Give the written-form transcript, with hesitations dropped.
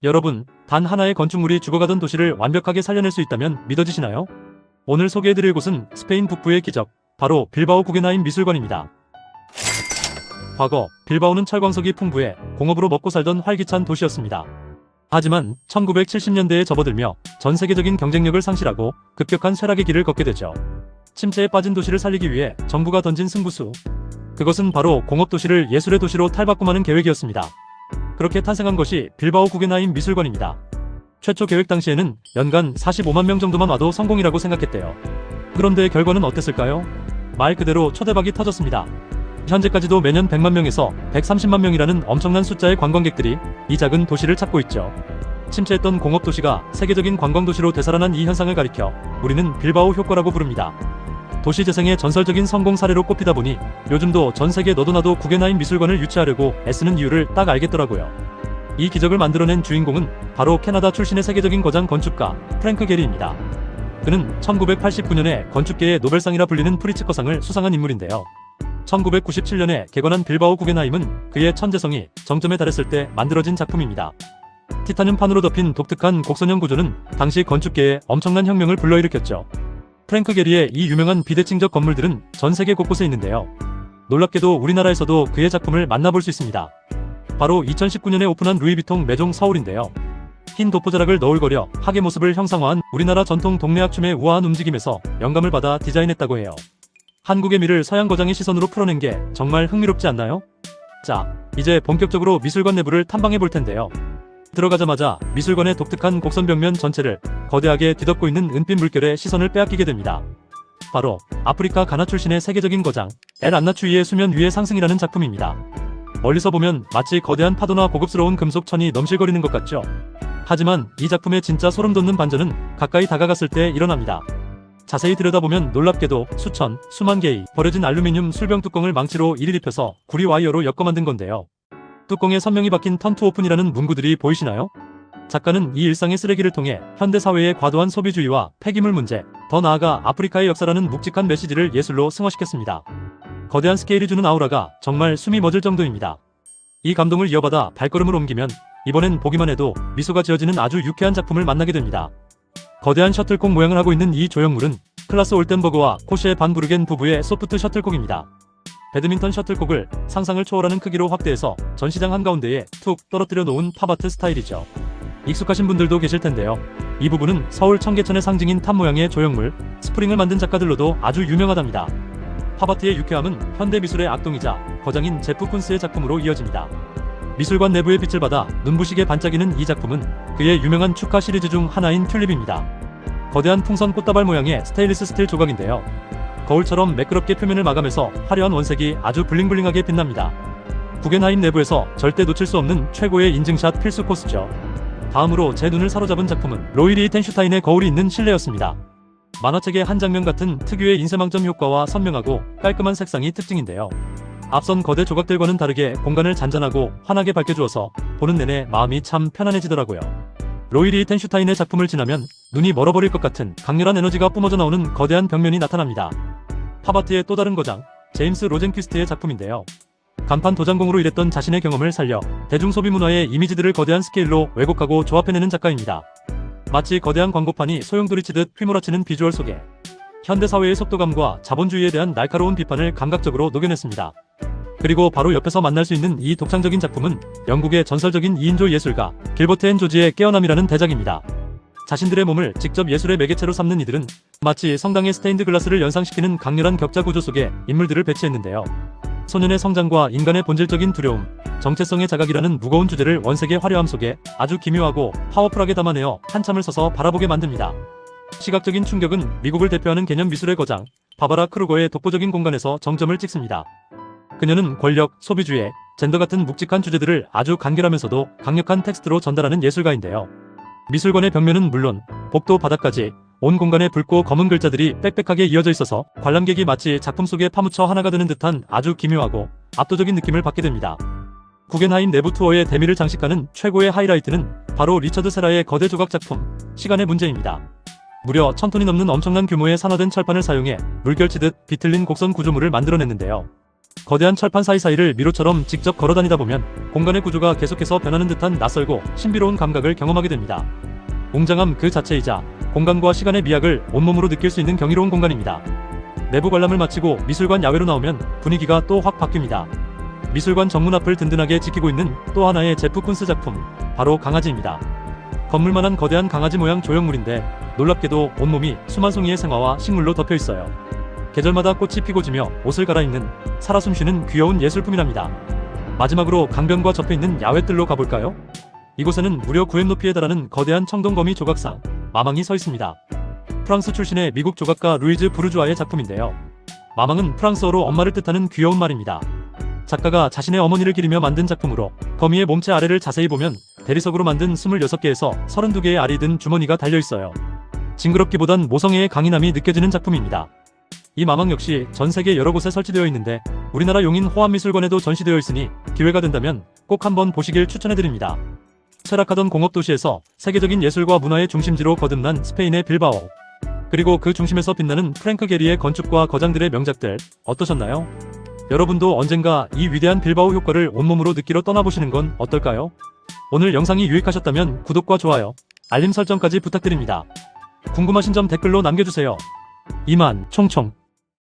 여러분, 단 하나의 건축물이 죽어가던 도시를 완벽하게 살려낼 수 있다면 믿어지시나요? 오늘 소개해드릴 곳은 스페인 북부의 기적, 바로 빌바오 구겐하임 미술관입니다. 과거, 빌바오는 철광석이 풍부해 공업으로 먹고 살던 활기찬 도시였습니다. 하지만 1970년대에 접어들며 전 세계적인 경쟁력을 상실하고 급격한 쇠락의 길을 걷게 되죠. 침체에 빠진 도시를 살리기 위해 정부가 던진 승부수. 그것은 바로 공업도시를 예술의 도시로 탈바꿈하는 계획이었습니다. 그렇게 탄생한 것이 빌바오 구겐하임 미술관입니다. 최초 계획 당시에는 연간 45만 명 정도만 와도 성공이라고 생각했대요. 그런데 결과는 어땠을까요? 말 그대로 초대박이 터졌습니다. 현재까지도 매년 100만 명에서 130만 명이라는 엄청난 숫자의 관광객들이 이 작은 도시를 찾고 있죠. 침체했던 공업도시가 세계적인 관광도시로 되살아난 이 현상을 가리켜 우리는 빌바오 효과라고 부릅니다. 도시 재생의 전설적인 성공 사례로 꼽히다 보니 요즘도 전 세계 너도나도 구겐하임 미술관을 유치하려고 애쓰는 이유를 딱 알겠더라고요. 이 기적을 만들어낸 주인공은 바로 캐나다 출신의 세계적인 거장 건축가 프랭크 게리입니다. 그는 1989년에 건축계의 노벨상이라 불리는 프리츠커상을 수상한 인물인데요. 1997년에 개관한 빌바오 구겐하임은 그의 천재성이 정점에 달했을 때 만들어진 작품입니다. 티타늄판으로 덮인 독특한 곡선형 구조는 당시 건축계에 엄청난 혁명을 불러일으켰죠. 프랭크 게리의 이 유명한 비대칭적 건물들은 전 세계 곳곳에 있는데요. 놀랍게도 우리나라에서도 그의 작품을 만나볼 수 있습니다. 바로 2019년에 오픈한 루이비통 매종 서울인데요. 흰 도포자락을 너울거려 학의 모습을 형상화한 우리나라 전통 동네학춤의 우아한 움직임에서 영감을 받아 디자인했다고 해요. 한국의 미를 서양 거장의 시선으로 풀어낸 게 정말 흥미롭지 않나요? 자, 이제 본격적으로 미술관 내부를 탐방해 볼 텐데요. 들어가자마자 미술관의 독특한 곡선 벽면 전체를 거대하게 뒤덮고 있는 은빛 물결에 시선을 빼앗기게 됩니다. 바로 아프리카 가나 출신의 세계적인 거장 엘 안나추이의 수면 위의 상승이라는 작품입니다. 멀리서 보면 마치 거대한 파도나 고급스러운 금속 천이 넘실거리는 것 같죠? 하지만 이 작품의 진짜 소름 돋는 반전은 가까이 다가갔을 때 일어납니다. 자세히 들여다보면 놀랍게도 수천, 수만 개의 버려진 알루미늄 술병 뚜껑을 망치로 일일 입혀서 구리 와이어로 엮어 만든 건데요. 뚜껑에 선명히 박힌 턴투 오픈이라는 문구들이 보이시나요? 작가는 이 일상의 쓰레기를 통해 현대사회의 과도한 소비주의와 폐기물 문제, 더 나아가 아프리카의 역사라는 묵직한 메시지를 예술로 승화시켰습니다. 거대한 스케일이 주는 아우라가 정말 숨이 멎을 정도입니다. 이 감동을 이어받아 발걸음을 옮기면 이번엔 보기만 해도 미소가 지어지는 아주 유쾌한 작품을 만나게 됩니다. 거대한 셔틀콕 모양을 하고 있는 이 조형물은 클라스 올텐버그와 코시에 반 부르겐 부부의 소프트 셔틀콕입니다. 배드민턴 셔틀콕을 상상을 초월하는 크기로 확대해서 전시장 한가운데에 툭 떨어뜨려 놓은 팝아트 스타일이죠. 익숙하신 분들도 계실 텐데요. 이 부분은 서울 청계천의 상징인 탑 모양의 조형물, 스프링을 만든 작가들로도 아주 유명하답니다. 팝아트의 유쾌함은 현대미술의 악동이자 거장인 제프 쿤스의 작품으로 이어집니다. 미술관 내부의 빛을 받아 눈부시게 반짝이는 이 작품은 그의 유명한 축하 시리즈 중 하나인 튤립입니다. 거대한 풍선 꽃다발 모양의 스테인리스 스틸 조각인데요. 거울처럼 매끄럽게 표면을 마감해서 화려한 원색이 아주 블링블링하게 빛납니다. 구겐하임 내부에서 절대 놓칠 수 없는 최고의 인증샷 필수 코스죠. 다음으로 제 눈을 사로잡은 작품은 로이 리히텐슈타인의 거울이 있는 실내였습니다. 만화책의 한 장면 같은 특유의 인쇄망점 효과와 선명하고 깔끔한 색상이 특징인데요. 앞선 거대 조각들과는 다르게 공간을 잔잔하고 환하게 밝혀주어서 보는 내내 마음이 참 편안해지더라고요. 로이 리히텐슈타인의 작품을 지나면 눈이 멀어버릴 것 같은 강렬한 에너지가 뿜어져 나오는 거대한 벽면이 나타납니다. 팝아트의 또 다른 거장, 제임스 로젠퀴스트의 작품인데요. 간판 도장공으로 일했던 자신의 경험을 살려 대중소비 문화의 이미지들을 거대한 스케일로 왜곡하고 조합해내는 작가입니다. 마치 거대한 광고판이 소용돌이치듯 휘몰아치는 비주얼 속에 현대사회의 속도감과 자본주의에 대한 날카로운 비판을 감각적으로 녹여냈습니다. 그리고 바로 옆에서 만날 수 있는 이 독창적인 작품은 영국의 전설적인 2인조 예술가 길버트 앤 조지의 깨어남이라는 대작입니다. 자신들의 몸을 직접 예술의 매개체로 삼는 이들은 마치 성당의 스테인드 글라스를 연상시키는 강렬한 격자 구조 속에 인물들을 배치했는데요. 소년의 성장과 인간의 본질적인 두려움, 정체성의 자각이라는 무거운 주제를 원색의 화려함 속에 아주 기묘하고 파워풀하게 담아내어 한참을 서서 바라보게 만듭니다. 시각적인 충격은 미국을 대표하는 개념 미술의 거장 바바라 크루거의 독보적인 공간에서 정점을 찍습니다. 그녀는 권력, 소비주의, 젠더 같은 묵직한 주제들을 아주 간결하면서도 강력한 텍스트로 전달하는 예술가인데요. 미술관의 벽면은 물론 복도 바닥까지 온 공간에 붉고 검은 글자들이 빽빽하게 이어져 있어서 관람객이 마치 작품 속에 파묻혀 하나가 되는 듯한 아주 기묘하고 압도적인 느낌을 받게 됩니다. 구겐하임 내부 투어의 대미를 장식하는 최고의 하이라이트는 바로 리처드 세라의 거대 조각 작품 시간의 문제입니다. 무려 1000톤이 넘는 엄청난 규모의 산화된 철판을 사용해 물결치듯 비틀린 곡선 구조물을 만들어냈는데요. 거대한 철판 사이사이를 미로처럼 직접 걸어다니다 보면 공간의 구조가 계속해서 변하는 듯한 낯설고 신비로운 감각을 경험하게 됩니다. 웅장함 그 자체이자 공간과 시간의 미학을 온몸으로 느낄 수 있는 경이로운 공간입니다. 내부 관람을 마치고 미술관 야외로 나오면 분위기가 또 확 바뀝니다. 미술관 정문 앞을 든든하게 지키고 있는 또 하나의 제프 쿤스 작품, 바로 강아지입니다. 건물만한 거대한 강아지 모양 조형물인데 놀랍게도 온몸이 수만 송이의 생화와 식물로 덮여 있어요. 계절마다 꽃이 피고 지며 옷을 갈아입는 살아 숨쉬는 귀여운 예술품이랍니다. 마지막으로 강변과 접해있는 야외뜰로 가볼까요? 이곳에는 무려 9엠 높이에 달하는 거대한 청동거미 조각상 마망이 서 있습니다. 프랑스 출신의 미국 조각가 루이즈 부르주아의 작품인데요. 마망은 프랑스어로 엄마를 뜻하는 귀여운 말입니다. 작가가 자신의 어머니를 기리며 만든 작품으로 거미의 몸체 아래를 자세히 보면 대리석으로 만든 26개에서 32개의 알이 든 주머니가 달려있어요. 징그럽기보단 모성애의 강인함이 느껴지는 작품입니다. 이 마망 역시 전 세계 여러 곳에 설치되어 있는데 우리나라 용인 호암미술관에도 전시되어 있으니 기회가 된다면 꼭 한번 보시길 추천해드립니다. 쇠락하던 공업도시에서 세계적인 예술과 문화의 중심지로 거듭난 스페인의 빌바오, 그리고 그 중심에서 빛나는 프랭크 게리의 건축과 거장들의 명작들 어떠셨나요? 여러분도 언젠가 이 위대한 빌바오 효과를 온몸으로 느끼러 떠나보시는 건 어떨까요? 오늘 영상이 유익하셨다면 구독과 좋아요, 알림 설정까지 부탁드립니다. 궁금하신 점 댓글로 남겨주세요. 이만 총총.